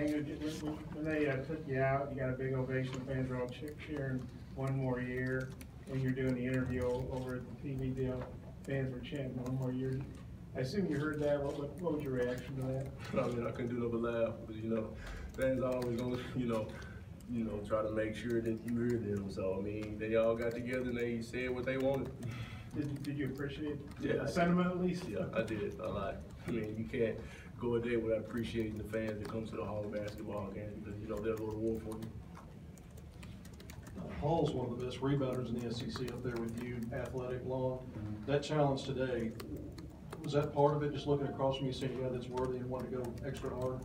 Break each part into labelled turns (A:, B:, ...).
A: Daniel, when they took you out, you got a big ovation. Fans are all cheering one more year. When you're doing the interview over at the TV deal, fans were chanting one more year. I assume you heard that. What was your reaction to that?
B: I mean, I couldn't do no but laugh. But, fans always gonna, try to make sure that you hear them. So I mean, they all got together and they said what they wanted.
A: Did you appreciate the sentiment at least?
B: Yeah, I did a lot. I mean, you can't go a day without appreciating the fans that come to the Hall of Basketball game because they'll go to war for you.
C: Hall's one of the best rebounders in the SEC up there with you, athletic, long. That challenge today, was that part of it, just looking across from you saying, yeah, that's worthy and want to go extra hard?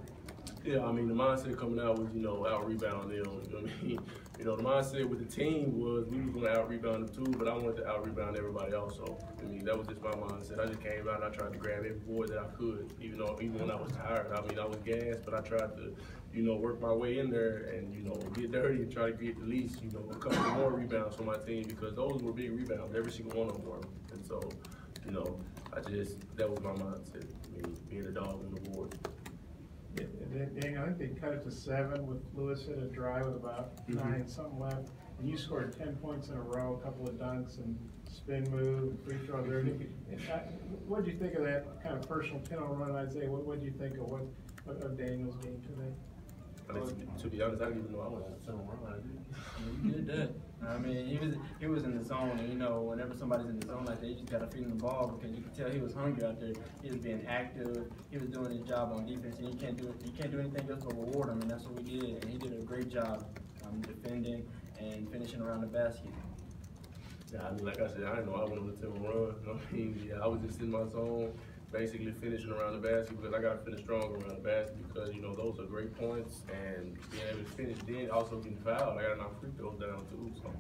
B: Yeah, I mean, the mindset coming out was, out-rebound them. You know what I mean? The mindset with the team was we was going to out-rebound them too, but I wanted to out-rebound everybody else. So, I mean, that was just my mindset. I just came out and I tried to grab every board that I could, even when I was tired. I mean, I was gassed, but I tried to, work my way in there and, get dirty and try to get at least, a couple more rebounds for my team because those were big rebounds. Every single one of them were. And so, that was my mindset. I mean, being a dog on the board.
A: Yeah, Daniel, I think they cut it to 7 with Lewis hit a drive with about 9 something left, and you scored 10 points in a row, a couple of dunks and spin move and free throw there. What did you think of that kind of personal 10-0 run, Isaiah? What did you think of Daniel's game today?
B: I mean, to be honest, I didn't even know I was a 10-0 run.
D: You did that. I mean, he was in the zone, and whenever somebody's in the zone like that, you just gotta feed him the ball because you can tell he was hungry out there. He was being active. He was doing his job on defense, and you can't do anything else but reward him, and that's what we did. And he did a great job defending and finishing around the basket.
B: Yeah, I mean, like I said, I didn't know I went on a 10-0 run. I mean, I was just in my zone, basically finishing around the basket because I got to finish strong around the basket because, those are great points and being able to finish, then also getting fouled. I got to knock free throws down too. So.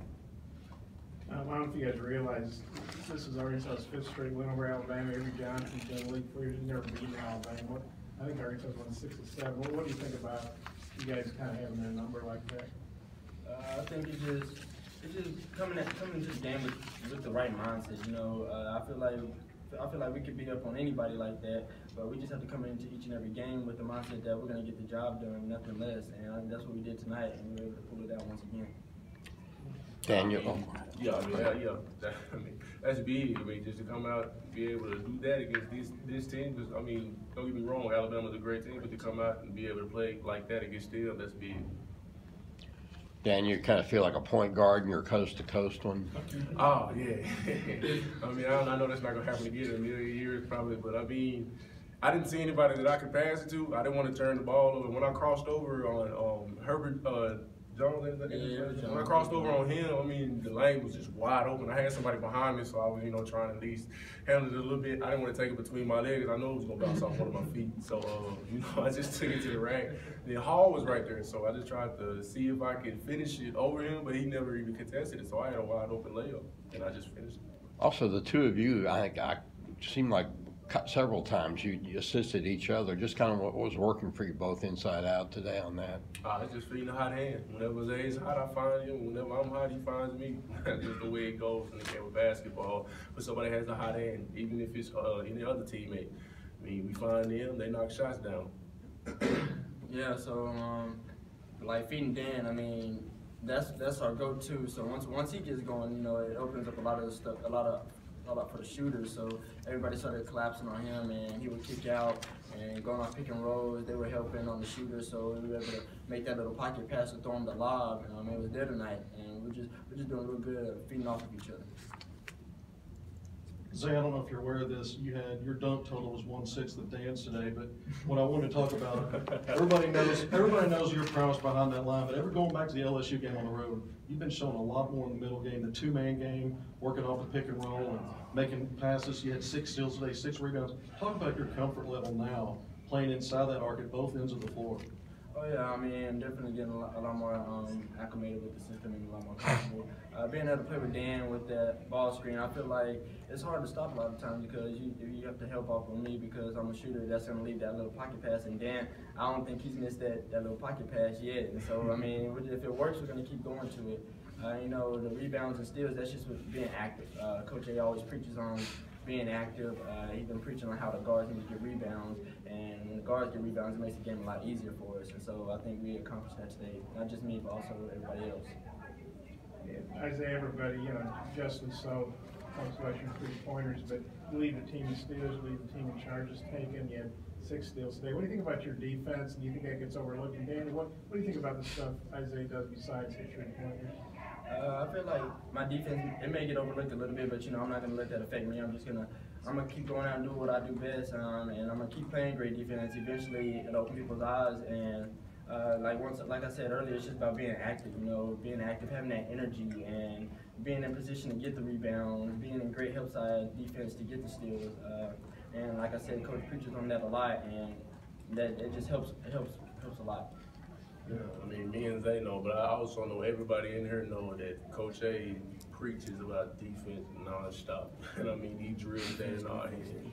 A: I don't know if you guys realize this is Arkansas's 5th straight win over Alabama. Avery Johnson's been in the league for years. He's never beaten Alabama. I think Arkansas won 6 or 7. What do you think about you guys kind of having their number like that?
D: I think it's just coming into the game with the right mindset. I feel like we could beat up on anybody like that, but we just have to come into each and every game with the mindset that we're going to get the job done, nothing less. And I think that's what we did tonight, and we were able to pull it out once again.
E: Daniel.
B: That's big. I mean, just to come out and be able to do that against this team, because, I mean, don't get me wrong, Alabama's a great team, but to come out and be able to play like that against them, that's big.
E: Dan, you kind of feel like a point guard in your coast-to-coast one?
B: Oh, yeah. I mean, I know that's not going to happen again in a million years probably, but I mean, I didn't see anybody that I could pass it to. I didn't want to turn the ball over. When I crossed over on Herbert Jones, when I crossed over on him, I mean, the lane was just wide open. I had somebody behind me, so I was, trying to at least handle it a little bit. I didn't want to take it between my legs. I know it was going to bounce off one of my feet. So, I just took it to the rack. The Hall was right there, so I just tried to see if I could finish it over him, but he never even contested it, so I had a wide open layup, and I just finished it.
E: Also, the two of you, I think seemed like several times you assisted each other. Just kind of what was working for you both inside out today on that?
B: It's just feeding a hot hand. Whenever Zay's hot, I find him. Whenever I'm hot, he finds me. That's just the way it goes in the game of basketball. But somebody has a hot hand, even if it's any other teammate. I mean, we find them, they knock shots down.
D: Yeah, so like feeding Dan, I mean, that's our go-to. So once he gets going, it opens up a lot of stuff, a lot for the shooters. So everybody started collapsing on him, and he would kick out and going on pick and rolls. They were helping on the shooters, so we were able to make that little pocket pass and throw him the lob. It was there tonight, and we're just doing real good at feeding off of each other.
C: Zay, I don't know if you're aware of this. Your dunk total was 1/6 of Dan's today, but what I want to talk about, everybody knows your prowess behind that line, but ever going back to the LSU game on the road, you've been showing a lot more in the middle game, the two-man game, working off the pick and roll and making passes. You had 6 steals today, 6 rebounds. Talk about your comfort level now playing inside that arc at both ends of the floor.
D: Oh yeah, I mean, definitely getting a lot more acclimated with the system and a lot more comfortable. Being able to play with Dan with that ball screen, I feel like it's hard to stop a lot of times because you have to help off of me because I'm a shooter that's going to leave that little pocket pass. And Dan, I don't think he's missed that little pocket pass yet. And so, I mean, if it works, we're going to keep going to it. The rebounds and steals, that's just with being active. Coach A always preaches on being active. He's been preaching on how the guards need to get rebounds, and when the guards get rebounds, it makes the game a lot easier for us. And so I think we accomplished that today. Not just me, but also everybody else.
A: Yeah, Isaiah, everybody, justly so, talks about your 3-pointers, but you lead the team in steals, you lead the team in charges taken. You had 6 steals today. What do you think about your defense? Do you think that gets overlooked? And Danny, what do you think about the stuff Isaiah does besides his 3-pointers?
D: I feel like my defense, it may get overlooked a little bit, but I'm not gonna let that affect me. I'm gonna keep going out and do what I do best, and I'm gonna keep playing great defense. Eventually, it'll open people's eyes, and like I said earlier, it's just about being active. Being active, having that energy, and being in position to get the rebounds, being in great help side defense to get the steals. And like I said, Coach preaches on that a lot, and that it just helps. It helps a lot.
B: Yeah, I mean, me and Zay know, but I also know everybody in here know that Coach A preaches about defense nonstop. And I mean, he drills that in our head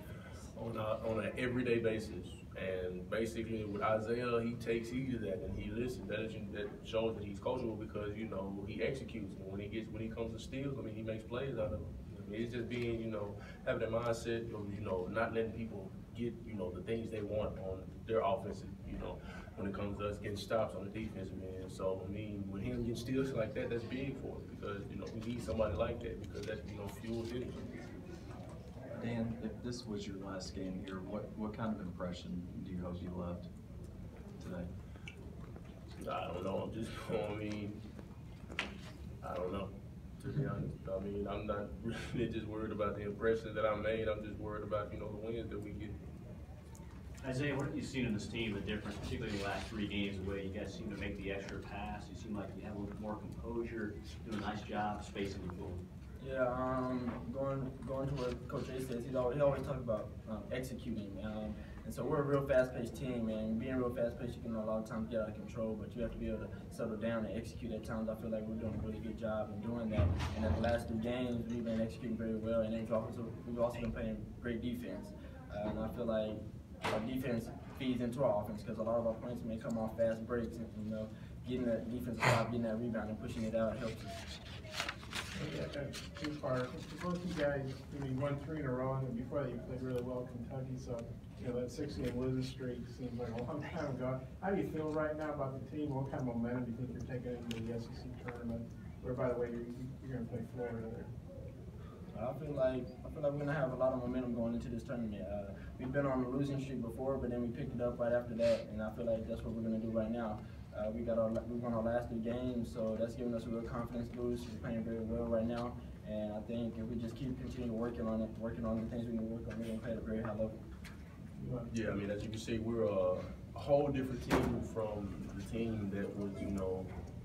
B: on an everyday basis. And basically, with Isaiah, he takes heed of that and he listens. That shows that he's coachable because he executes. And when he comes to steals, I mean, he makes plays out of them. I mean, it's just being having that mindset of not letting people get the things they want on their offensive when it comes to us getting stops on the defensive end. So I mean, when him getting steals like that, that's big for us because we need somebody like that because that fuels energy.
F: Dan, if this was your last game here, what kind of impression do you hope you left today?
B: I don't know. I don't know. To be honest, I mean, I'm not really just worried about the impression that I made. I'm just worried about the wins that we get.
G: Isaiah, what have you seen in this team, the difference, particularly in the last 3 games, the way you guys seem to make the extra pass? You seem like you have a little bit more composure, doing a nice job spacing the floor.
D: Yeah, going to what Coach A says, he always talks about executing. And so we're a real fast-paced team, and being real fast-paced, you can a lot of times get out of control, but you have to be able to settle down and execute at times. I feel like we're doing a really good job in doing that. And in the last 3 games, we've been executing very well, and we've also been playing great defense. And I feel like our defense feeds into our offense because a lot of our points may come off fast breaks, and getting that defensive stop, getting that rebound, and pushing it out helps us.
A: Yeah, 2 parts. Both you guys, you won 3 in a row, and before that you played really well in Kentucky, so that 6-game losing streak seems like a long time ago. How do you feel right now about the team? What kind of momentum do you think you're taking into the SEC tournament? Where, by the way, you're going to play Florida there.
D: I feel like we're gonna have a lot of momentum going into this tournament. We've been on a losing streak before, but then we picked it up right after that, and I feel like that's what we're gonna do right now. We won our last 3 games, so that's giving us a real confidence boost. We're playing very well right now, and I think if we just continue working on the things we can work on, we're gonna play at a very high level.
B: Yeah, I mean, as you can see, we're a whole different team from the team that was,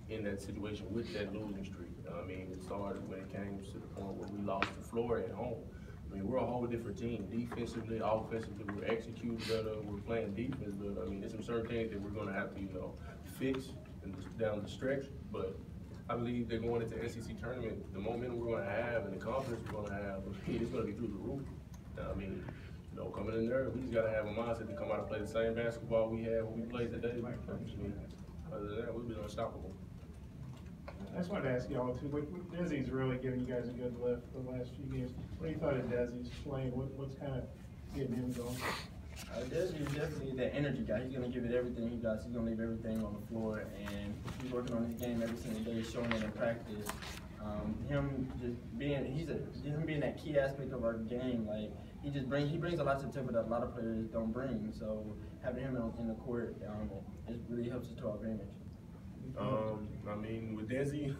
B: in that situation with that losing streak. I mean, it started when it came to the point where we lost to Florida at home. I mean, we're a whole different team. Defensively, offensively, we're executing better. We're playing defense better. I mean, there's some certain things that we're going to have to, fix down the stretch. But I believe that going into the SEC tournament, the momentum we're going to have and the confidence we're going to have, it's going to be through the roof. I mean, coming in there, we just got to have a mindset to come out and play the same basketball we had when we played today. Other than that, we'll be unstoppable.
A: I just wanted to ask you all too. Desi's really giving you guys a good lift the last few games. What do you thought of Desi's playing? What's kind of getting him going?
D: Desi is definitely that energy guy. He's gonna give it everything he got. He's gonna leave everything on the floor, and he's working on his game every single day, showing it in practice. Him being that key aspect of our game, like he brings a lot to the table that a lot of players don't bring. So having him in the court, it really helps us to our advantage.
B: I mean, with Desi,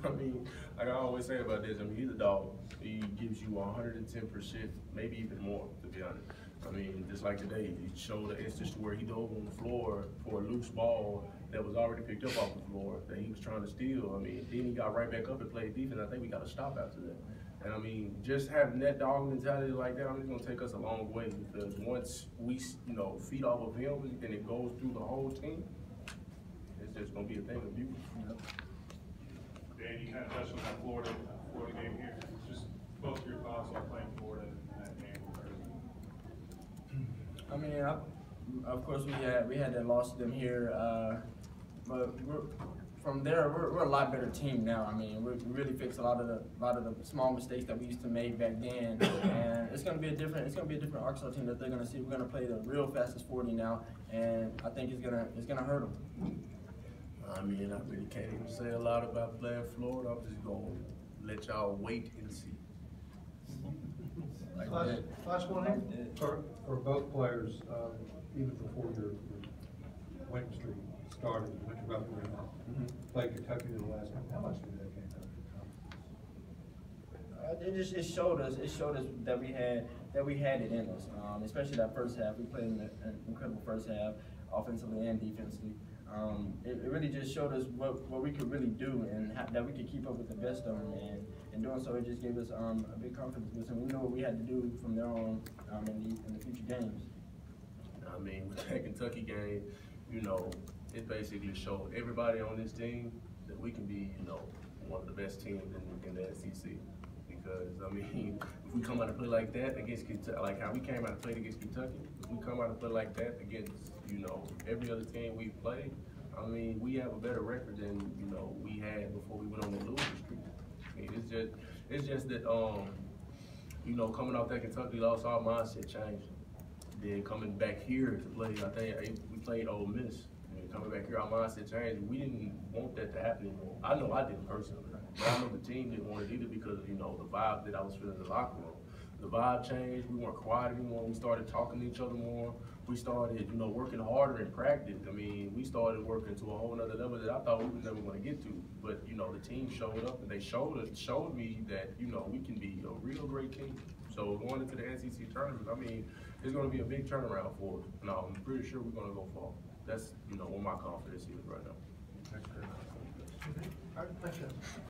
B: like I always say about Desi, he's a dog. He gives you 110%, maybe even more, to be honest. I mean, just like today, he showed an instance where he dove on the floor for a loose ball that was already picked up off the floor that he was trying to steal. I mean, then he got right back up and played defense. I think we got to stop after that. And I mean, just having that dog mentality like that, it's gonna take us a long way because once we, feed off of him and it goes through the whole team, it's just gonna be a thing of beauty.
H: Dan, you kind of touched on that Florida game here. Just both your thoughts on playing Florida in that game.
D: I mean, of course we had that loss to them here, but from there, we're a lot better team now. I mean, we really fixed a lot of the small mistakes that we used to make back then, and it's gonna be a different Arkansas team that they're gonna see. We're gonna play the real fastest 40 now, and I think it's gonna hurt them.
B: I mean, I really can't even say a lot about playing Florida. I'm just gonna let y'all wait and see.
D: Like
I: Last one
D: that.
I: here. For both players, even before your winning streak started, which you both were in that, played Kentucky in the last game. How much did that game help your
D: It showed us that we had it in us, especially that first half. We played an incredible first half, offensively and defensively. It really just showed us what we could really do and that we could keep up with the best of them. And in doing so, it just gave us a big confidence boost. And we knew what we had to do from there on in the future games.
B: I mean, with that Kentucky game, you know, it basically showed everybody on this team that we can be, you know, one of the best teams in the SEC. Because, I mean, if we come out and play like that against Kentucky, like how we came out and played against Kentucky, if we come out and play like that against, you know, every other team we've played, I mean, we have a better record than, you know, we had before we went on the losing streak. I mean, it's just that, you know, coming off that Kentucky loss, our mindset changed. Then coming back here to play, I think we played Ole Miss. And coming back here, our mindset changed. We didn't want that to happen anymore. I know I didn't personally, but I know the team didn't want it either because of, you know, the vibe that I was feeling in the locker room. The vibe changed. We weren't quiet anymore. We started talking to each other more. We started, you know, working harder in practice. I mean, we started working to a whole nother level that I thought we was never going to get to. But, you know, the team showed up and they showed me that, you know, we can be a real great team. So going into the SEC tournament, I mean, it's going to be a big turnaround for us. And I'm pretty sure we're going to go far. That's, you know, where my confidence is right now.
I: All right, thank you.